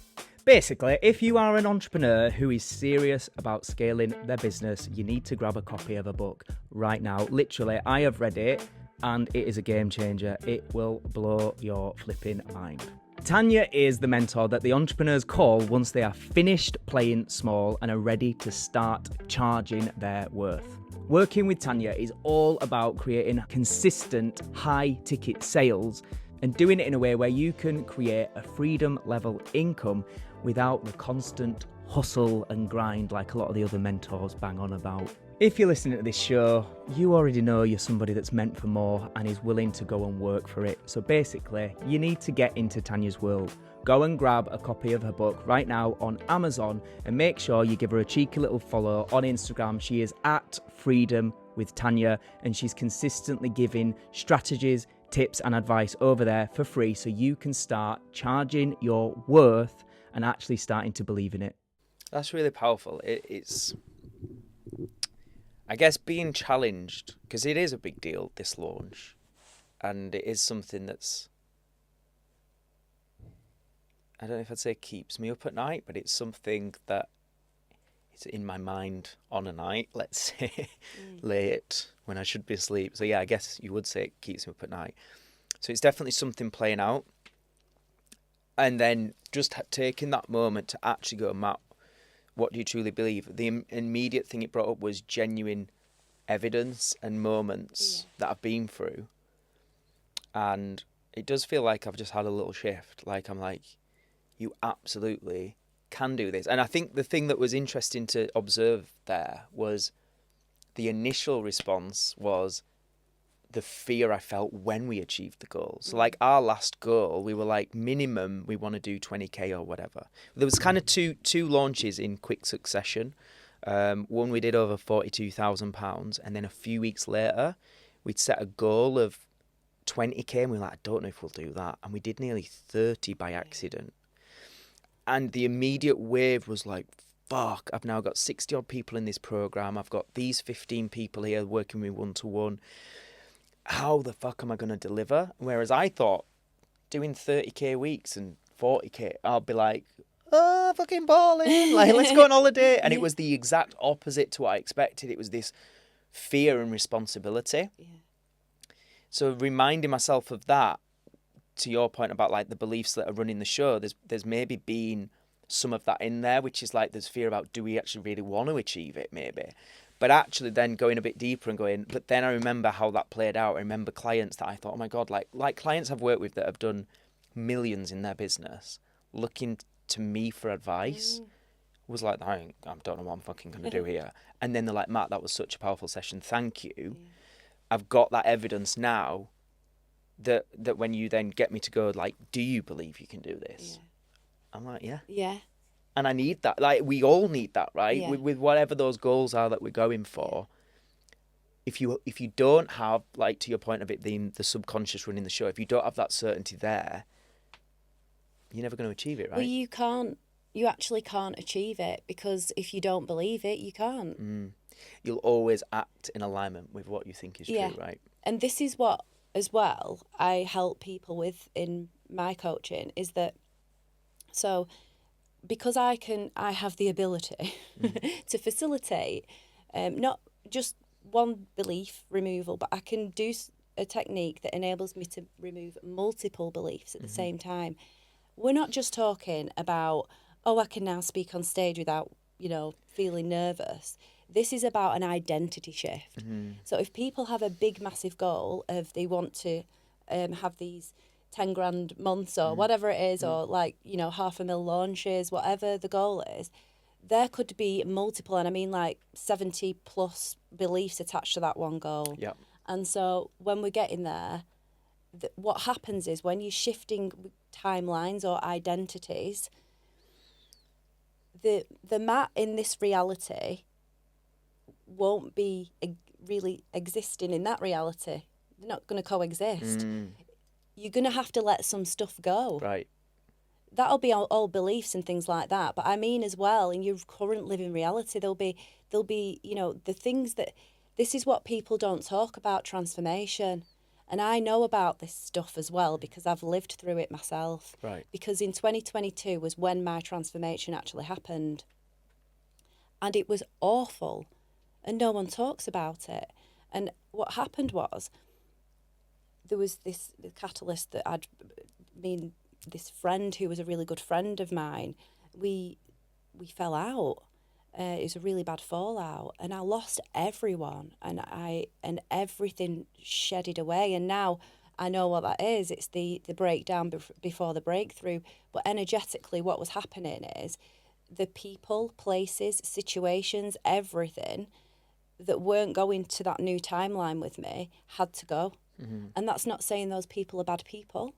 Basically, if you are an entrepreneur who is serious about scaling their business, you need to grab a copy of her book right now. Literally, I have read it and it is a game changer. It will blow your flipping mind. Tania is the mentor that the entrepreneurs call once they are finished playing small and are ready to start charging their worth. Working with Tania is all about creating consistent high ticket sales and doing it in a way where you can create a freedom level income without the constant hustle and grind like a lot of the other mentors bang on about. If you're listening to this show, you already know you're somebody that's meant for more and is willing to go and work for it. So basically, you need to get into Tania's world. Go and grab a copy of her book right now on Amazon and make sure you give her a cheeky little follow on Instagram. She is at Freedom with Tania, and she's consistently giving strategies, tips and advice over there for free so you can start charging your worth and actually starting to believe in it. That's really powerful. It's, I guess, being challenged, because it is a big deal, this launch, and it is something that's, I don't know if I'd say keeps me up at night, but it's something that it's in my mind on a night, let's say, late when I should be asleep. So yeah, I guess you would say it keeps me up at night. So it's definitely something playing out. And then just taking that moment to actually go, Matt, what do you truly believe? The immediate thing it brought up was genuine evidence and moments that I've been through. And it does feel like I've just had a little shift. Like, I'm like, you absolutely can do this. And I think the thing that was interesting to observe there was the initial response was the fear I felt when we achieved the goal. So like our last goal, we were like, minimum, we want to do 20k or whatever. There was kind of two launches in quick succession. One we did over £42,000, and then a few weeks later, we'd set a goal of 20k, and we were like, I don't know if we'll do that. And we did nearly 30 by accident. And the immediate wave was like, fuck, I've now got 60 odd people in this program. I've got these 15 people here working with one-to-one. How the fuck am I going to deliver? Whereas I thought doing 30k weeks and 40k, I'll be like, oh, fucking balling. Like, let's go on holiday. And it was the exact opposite to what I expected. It was this fear and responsibility. Yeah. So reminding myself of that, to your point about like the beliefs that are running the show, there's maybe been some of that in there, which is like there's fear about, do we actually really want to achieve it maybe? But actually then going a bit deeper and going, but then I remember how that played out. I remember clients that I thought, oh my God, like clients I've worked with that have done millions in their business, looking to me for advice, was like, I don't know what I'm fucking going to do here. And then they're like, Matt, that was such a powerful session. Thank you. I've got that evidence now that when you then get me to go, like, do you believe you can do this? Yeah. I'm like, yeah. Yeah. And I need that. Like, we all need that, right? Yeah. With whatever those goals are that we're going for. If you don't have, like, to your point of it being the subconscious running the show, if you don't have that certainty there, you're never going to achieve it, right? Well, you actually can't achieve it, because if you don't believe it, you can't. You'll always act in alignment with what you think is true, right? And this is what, as well, I help people with in my coaching, is that, so because I have the ability to facilitate not just one belief removal, but I can do a technique that enables me to remove multiple beliefs at the same time. We're not just talking about, oh, I can now speak on stage without, feeling nervous. This is about an identity shift. So if people have a big, massive goal of they want to have these 10 grand months or whatever it is, or like, $500,000 launches, whatever the goal is, there could be multiple, and I mean like 70 plus beliefs attached to that one goal. Yep. And so when we're getting there, what happens is when you're shifting timelines or identities, the Matt in this reality won't be really existing in that reality. They're not going to coexist. You're going to have to let some stuff go. Right. That'll be all beliefs and things like that. But I mean as well, in your current living reality, there'll be the things that, this is what people don't talk about, transformation. And I know about this stuff as well because I've lived through it myself. Right. Because in 2022 was when my transformation actually happened. And it was awful. And no one talks about it. And what happened was, there was the catalyst that this friend who was a really good friend of mine, we fell out. It was a really bad fallout, and I lost everyone, and everything shedded away. And now I know what that is. It's the breakdown before the breakthrough. But energetically, what was happening is the people, places, situations, everything that weren't going to that new timeline with me had to go. And that's not saying those people are bad people.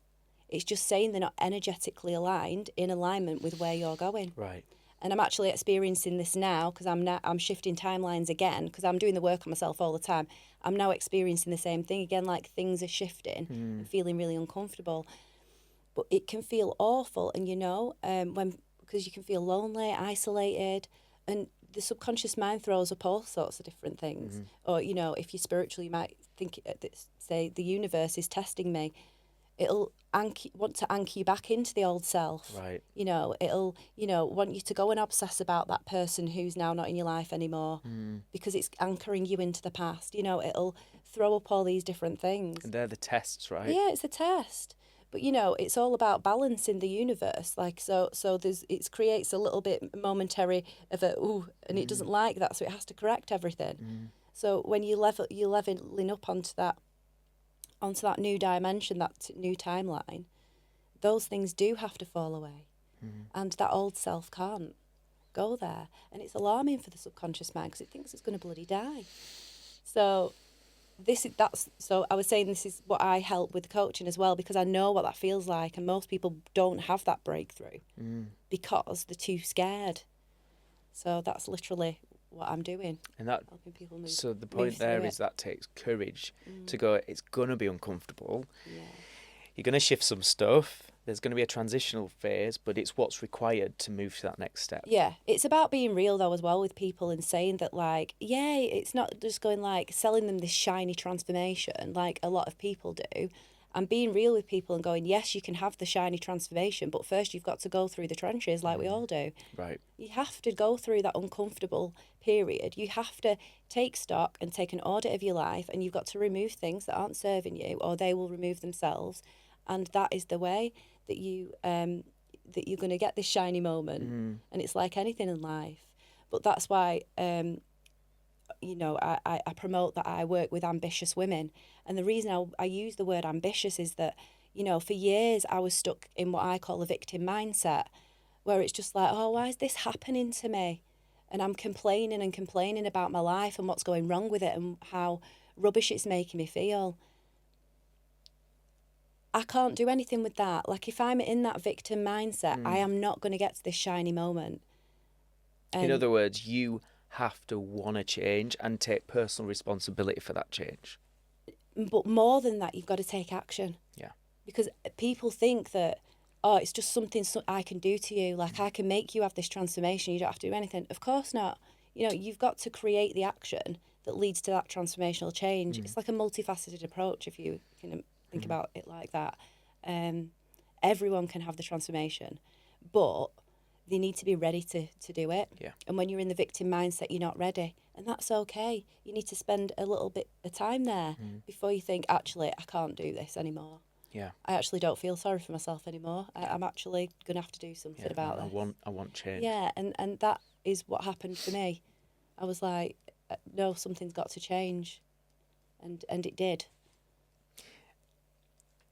It's just saying they're not energetically aligned, in alignment with where you're going. Right. And I'm actually experiencing this now because I'm shifting timelines again, because I'm doing the work on myself all the time. I'm now experiencing the same thing again, like things are shifting and feeling really uncomfortable. But it can feel awful, and because you can feel lonely, isolated, and the subconscious mind throws up all sorts of different things. Or, if you're spiritual, you might think, say, the universe is testing me. It'll want to anchor you back into the old self. Right. It'll, want you to go and obsess about that person who's now not in your life anymore, because it's anchoring you into the past. It'll throw up all these different things. And they're the tests, right? Yeah, it's a test. But, it's all about balance in the universe. Like, so it creates a little bit momentary of and it doesn't like that, so it has to correct everything. So when you're leveling up onto that new dimension, that new timeline, those things do have to fall away. And that old self can't go there. And it's alarming for the subconscious mind, because it thinks it's going to bloody die. So so I was saying this is what I help with coaching as well, because I know what that feels like, and most people don't have that breakthrough because they're too scared. So that's literally what I'm doing. And that, helping people move. so the point there is that takes courage to go, it's going to be uncomfortable. Yeah. You're going to shift some stuff. There's going to be a transitional phase, but it's what's required to move to that next step. Yeah, it's about being real though as well with people, and saying that, like, yeah, it's not just going like selling them this shiny transformation like a lot of people do, and being real with people and going, yes, you can have the shiny transformation, but first you've got to go through the trenches like we all do. Right. You have to go through that uncomfortable period. You have to take stock and take an audit of your life, and you've got to remove things that aren't serving you, or they will remove themselves. And that is the way that you're going to get this shiny moment. And it's like anything in life. But that's why, I promote that I work with ambitious women. And the reason I use the word ambitious is that, for years I was stuck in what I call a victim mindset, where it's just like, oh, why is this happening to me? And I'm complaining and complaining about my life and what's going wrong with it and how rubbish it's making me feel. I can't do anything with that. Like, if I'm in that victim mindset, I am not going to get to this shiny moment. In other words, you have to want to change and take personal responsibility for that change. But more than that, you've got to take action. Yeah. Because people think that, oh, it's just something I can do to you. Like, I can make you have this transformation. You don't have to do anything. Of course not. You've got to create the action that leads to that transformational change. It's like a multifaceted approach, if you can think about it like that. Everyone can have the transformation, but they need to be ready to do it. Yeah. And when you're in the victim mindset, you're not ready, and that's okay. You need to spend a little bit of time there before you think, actually, I can't do this anymore. Yeah. I actually don't feel sorry for myself anymore. I'm actually going to have to do something about this. I want change. Yeah, and that is what happened for me. I was like, no, something's got to change, and it did.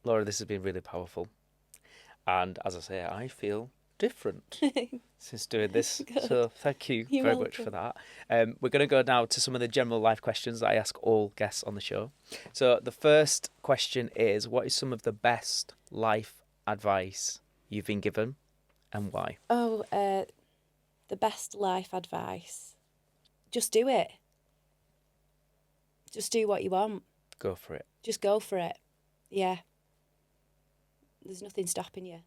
Laura, this has been really powerful. And as I say, I feel different since doing this. So thank you You're very welcome. much for that. We're going to go now to some of the general life questions that I ask all guests on the show. So the first question is, what is some of the best life advice you've been given and why? Oh, the best life advice. Just do it. Just do what you want. Go for it. Just go for it. Yeah. There's nothing stopping you.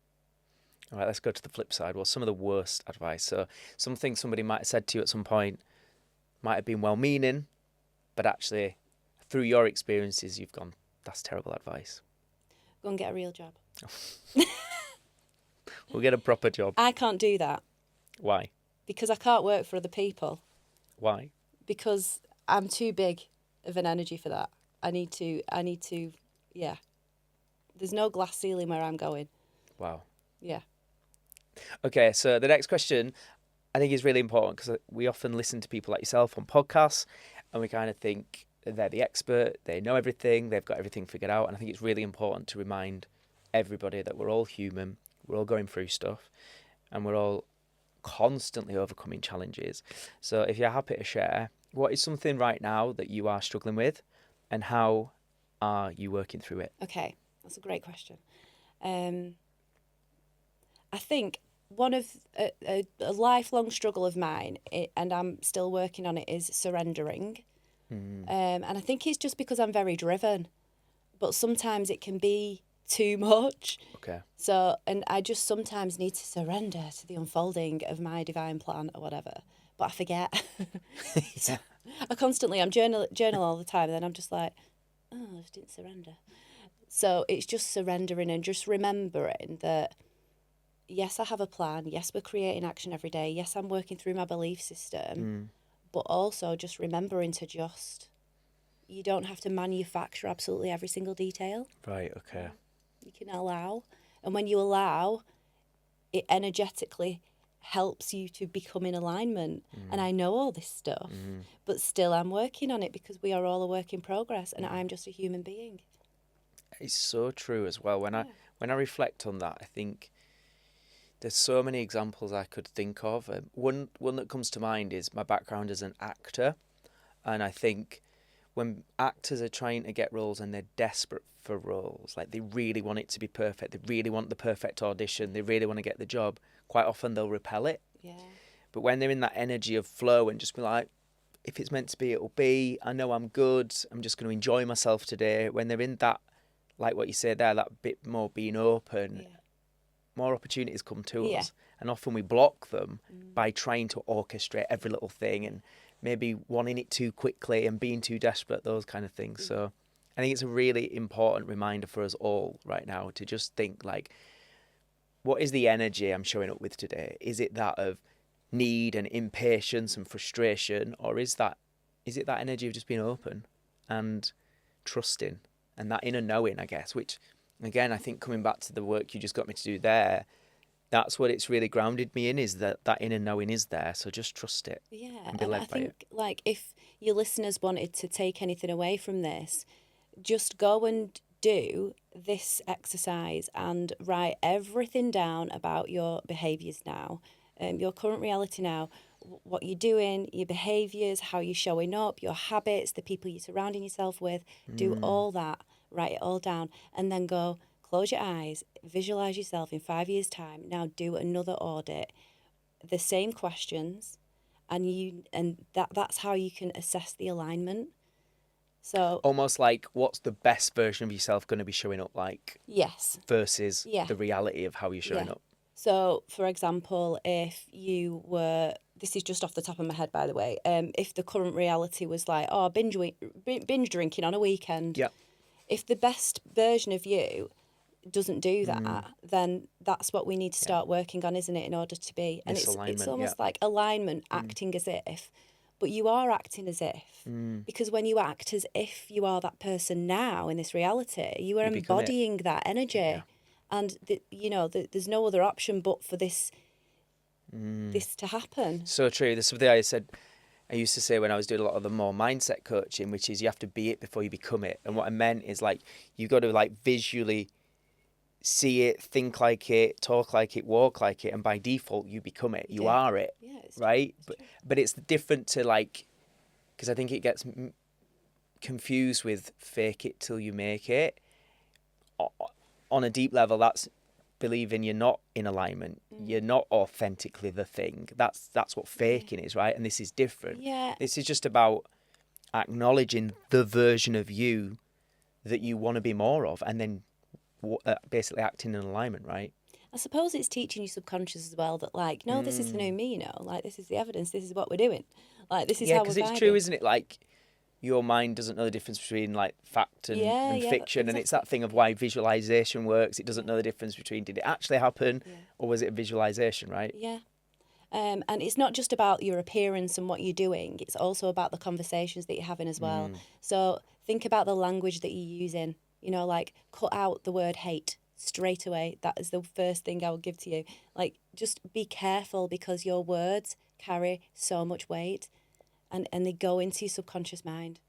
All right, let's go to the flip side. What's some of the worst advice? So something somebody might have said to you at some point might have been well-meaning, but actually through your experiences you've gone, that's terrible advice. Go and get a real job. We'll get a proper job. I can't do that Why? because I can't work for other people, Why? because I'm too big of an energy for that. I need to, yeah. There's no glass ceiling where I'm going. Wow. Yeah. Okay, so the next question I think is really important because we often listen to people like yourself on podcasts and we kind of think they're the expert, they know everything, they've got everything figured out. And I think it's really important to remind everybody that we're all human, we're all going through stuff, and we're all constantly overcoming challenges. So if you're happy to share, What is something right now that you are struggling with, and how are you working through it? Okay, that's a great question. I think one of a lifelong struggle of mine, and I'm still working on it, is surrendering. And I think it's just because I'm very driven, but sometimes it can be too much. Okay. So, and I just sometimes need to surrender to the unfolding of my divine plan or whatever. But I forget. So I'm journal all the time, and then I'm just like, oh, I just didn't surrender. So it's just surrendering and just remembering that, yes, I have a plan. Yes, we're creating action every day. Yes, I'm working through my belief system. But also just remembering to you don't have to manufacture absolutely every single detail. Right, okay. You can allow. And when you allow, it energetically helps you to become in alignment. And I know all this stuff, but still I'm working on it because we are all a work in progress and I'm just a human being. It's so true as well. When I reflect on that, I think there's so many examples I could think of. One that comes to mind is my background as an actor, and I think when actors are trying to get roles and they're desperate for roles, like they really want it to be perfect, they really want the perfect audition, they really want to get the job, quite often they'll repel it. Yeah. But when they're in that energy of flow and just be like, if it's meant to be, it'll be, I know I'm good, I'm just going to enjoy myself today. When they're in that, like what you said there, that bit more being open, more opportunities come to us. And often we block them by trying to orchestrate every little thing and maybe wanting it too quickly and being too desperate, those kind of things. So I think it's a really important reminder for us all right now to just think, like, what is the energy I'm showing up with today? Is it that of need and impatience and frustration, or is it that energy of just being open and trusting and that inner knowing, I guess, which again, I think coming back to the work you just got me to do there, that's what it's really grounded me in, is that inner knowing is there. So just trust it. Yeah, and be and led I by it. think, like, if your listeners wanted to take anything away from this, just go and do this exercise and write everything down about your behaviours now, your current reality now, what you're doing, your behaviours, how you're showing up, your habits, the people you're surrounding yourself with. Do all that, write it all down, and then go, close your eyes, visualise yourself in 5 years' time. Now do another audit, the same questions, and that's how you can assess the alignment. So Almost like, what's the best version of yourself going to be showing up like yes, versus the reality of how you're showing up. So, for example, if you were, this is just off the top of my head, by the way, if the current reality was like, oh, binge drinking on a weekend, Yeah. if the best version of you doesn't do that, then that's what we need to start working on, isn't it, in order to be. And it's Misalignment, almost like alignment, acting as if, but you are acting as if. Because when you act as if you are that person now in this reality, you are You become it. embodying that energy. Yeah. And there's no other option but for this to happen. So true. There's something I used to say when I was doing a lot of the more mindset coaching, which is you have to be it before you become it. And what I meant is, like, you got to, like, visually see it, think like it, talk like it, walk like it, and by default you become it. You are it, right? But it's different to, like, because I think it gets confused with fake it till you make it. On a deep level, that's believing you're not in alignment, you're not authentically the thing. That's what faking is, right? And this is different. Yeah. This is just about acknowledging the version of you that you want to be more of, and then basically acting in alignment, right? I suppose it's teaching your subconscious as well that, like, no, this is the new me, like, this is the evidence, this is what we're doing, like, this is how we're because it's guiding. true, isn't it? Like, your mind doesn't know the difference between, like, fact and fiction, and it's that thing of why visualization works. It doesn't know the difference between, did it actually happen or was it a visualization, right? Yeah. And it's not just about your appearance and what you're doing, it's also about the conversations that you're having as well. So think about the language that you're using, like, cut out the word hate straight away. That is the first thing I would give to you. Like, just be careful, because your words carry so much weight. And they go into your subconscious mind.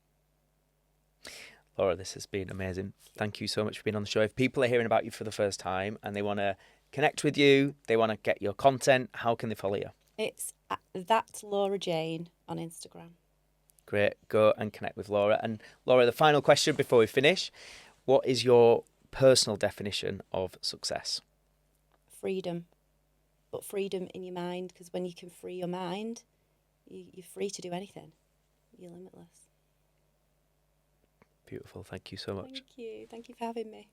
Laura, this has been amazing. Thank you so much for being on the show. If people are hearing about you for the first time and they want to connect with you, they want to get your content, how can they follow you? It's that Laura Jane on Instagram. Great. Go and connect with Laura. And Laura, the final question before we finish. What is your personal definition of success? Freedom. But freedom in your mind, because when you can free your mind, you're free to do anything. You're limitless. Beautiful. Thank you so much. Thank you. Thank you for having me.